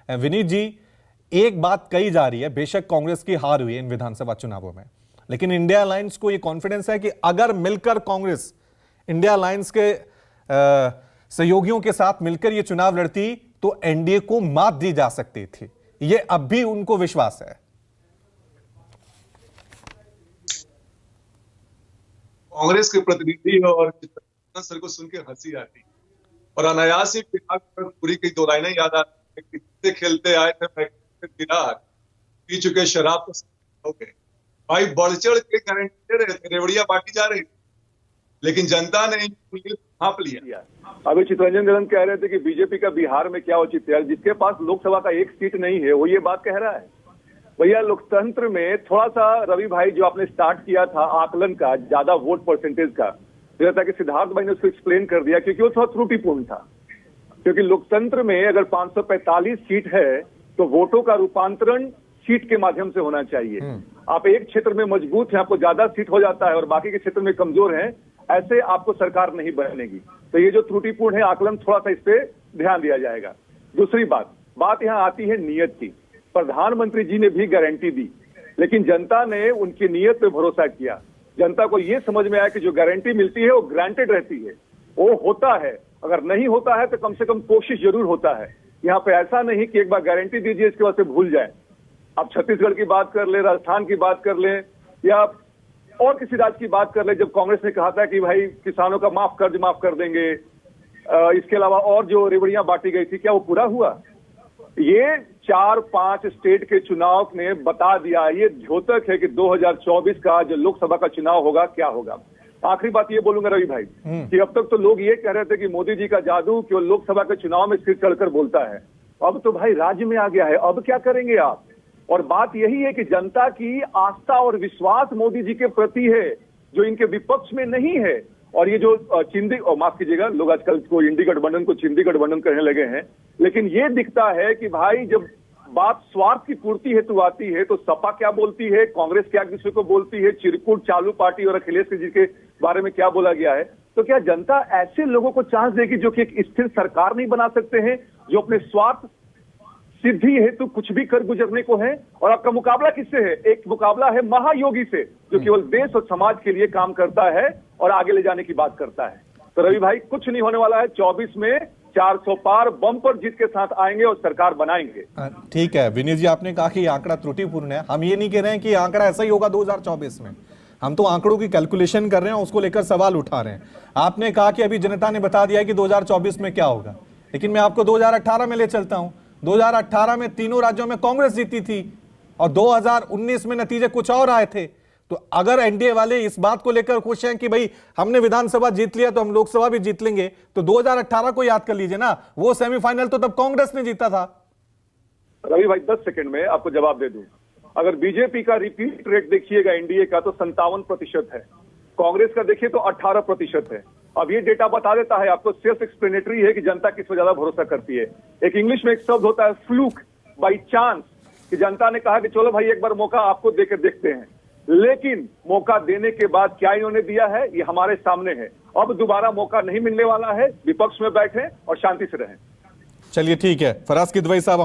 विनीत जी, एक बात कही जा रही है, बेशक कांग्रेस की हार हुई है इन विधानसभा चुनावों में, लेकिन इंडिया अलायंस को यह कॉन्फिडेंस है कि अगर मिलकर कांग्रेस इंडिया अलायंस के सहयोगियों के साथ मिलकर यह चुनाव लड़ती तो एनडीए को मात दी जा सकती थी। यह अब भी उनको विश्वास है। कांग्रेस के प्रतिनिधि और सर को सुन के हंसी आती और अनायास ही पूरी की दो लाइनें याद आती। कितने खेलते आए थे विराट, पी चुके शराब तो हो गए। भाई बढ़ चढ़ के गारंटी दे रहे थे, रेवड़ियां बांटी जा रही थी, लेकिन जनता ने हाँप लिया। अभी चितरंजन दलन कह रहे थे कि बीजेपी का बिहार में क्या औचित्य है, जिसके पास लोकसभा का एक सीट नहीं है वो ये बात कह रहा है। भैया लोकतंत्र में थोड़ा सा रवि भाई जो आपने स्टार्ट किया था आकलन का, ज्यादा वोट परसेंटेज का, कि सिद्धार्थ भाई ने उसको एक्सप्लेन कर दिया क्योंकि वो थोड़ा त्रुटिपूर्ण था। क्योंकि लोकतंत्र में अगर 545 सीट है तो वोटों का रूपांतरण सीट के माध्यम से होना चाहिए। आप एक क्षेत्र में मजबूत हैं, आपको ज्यादा सीट हो जाता है और बाकी के क्षेत्र में कमजोर हैं, ऐसे आपको सरकार नहीं बनेगी। तो ये जो त्रुटिपूर्ण है आकलन, थोड़ा सा इस पे ध्यान दिया जाएगा। दूसरी बात यहाँ आती है नीयत की। प्रधानमंत्री जी ने भी गारंटी दी, लेकिन जनता ने उनकी नीयत पे भरोसा किया। जनता को ये समझ में आया कि जो गारंटी मिलती है वो ग्रांटेड रहती है, वो होता है। अगर नहीं होता है तो कम से कम कोशिश जरूर होता है। यहाँ पे ऐसा नहीं कि एक बार गारंटी दीजिए इसके बाद से भूल जाए। आप छत्तीसगढ़ की बात कर ले, राजस्थान की बात कर ले, या और किसी राज्य की बात कर ले, जब कांग्रेस ने कहा था कि भाई किसानों का कर्ज माफ कर देंगे, इसके अलावा और जो रेवड़ियां बांटी गई थी, क्या वो पूरा हुआ? ये 4-5 स्टेट के चुनाव ने बता दिया। ये द्योतक है कि 2024 का जो लोकसभा का चुनाव होगा क्या होगा। आखिरी बात ये बोलूंगा रवि भाई कि अब तक तो लोग ये कह रहे थे कि मोदी जी का जादू कि वो लोकसभा के चुनाव में सिर चढ़कर बोलता है, अब तो भाई राज्य में आ गया है। अब क्या करेंगे आप? और बात यही है कि जनता की आस्था और विश्वास मोदी जी के प्रति है, जो इनके विपक्ष में नहीं है। और ये जो माफ कीजिएगा, लोग आजकल को इंडी गठबंधन को चिंदी गठबंधन कहने लगे हैं, लेकिन ये दिखता है कि भाई जब बात स्वार्थ की पूर्ति हेतु आती है तो सपा क्या बोलती है, कांग्रेस क्या एक दूसरे को बोलती है, चिरकुट चालू पार्टी और अखिलेश जी के बारे में क्या बोला गया है। तो क्या जनता ऐसे लोगों को चांस देगी जो कि एक स्थिर सरकार नहीं बना सकते हैं, जो अपने स्वार्थ सिद्धि हेतु कुछ भी कर गुजरने को है? और आपका मुकाबला किससे है? एक मुकाबला है महायोगी से, जो केवल देश और समाज के लिए काम करता है और आगे ले जाने की बात करता है। तो रवि भाई कुछ नहीं होने वाला है। 24 में 400 पार बम्पर जीत के साथ आएंगे और सरकार बनाएंगे। ठीक है विनीत जी, आपने कहा कि आंकड़ा त्रुटिपूर्ण है। हम ये नहीं कह रहे हैं कि आंकड़ा ऐसा ही होगा 2024 में। हम तो आंकड़ों की कैलकुलेशन कर रहे हैं, उसको लेकर सवाल उठा रहे हैं। आपने कहा कि अभी जनता ने बता दिया कि 2024 में क्या होगा, लेकिन मैं आपको 2018 में ले चलता हूं। 2018 में तीनों राज्यों में कांग्रेस जीती थी और 2019 में नतीजे कुछ और आए थे। तो अगर एनडीए वाले इस बात को लेकर खुश हैं कि भाई हमने विधानसभा जीत लिया तो हम लोकसभा भी जीत लेंगे, तो 2018 को याद कर लीजिए ना, वो सेमीफाइनल तो तब कांग्रेस ने जीता था। रवि भाई 10 सेकंड में आपको जवाब दे दूं। अगर बीजेपी का रिपीट रेट देखिएगा एनडीए का तो 57% है, कांग्रेस का देखिए तो 18% है। अब ये डेटा बता देता है आपको, सेल्फ एक्सप्लेनेटरी है कि जनता किस पर ज्यादा भरोसा करती है। एक इंग्लिश में एक शब्द होता है फ्लूक, बाई चांस, कि जनता ने कहा कि चलो भाई एक बार मौका आपको देकर देखते हैं, लेकिन मौका देने के बाद क्या इन्होंने दिया है ये हमारे सामने है। अब दोबारा मौका नहीं मिलने वाला है, विपक्ष में बैठे और शांति से रहें। चलिए ठीक है, फराज किदवई साहब।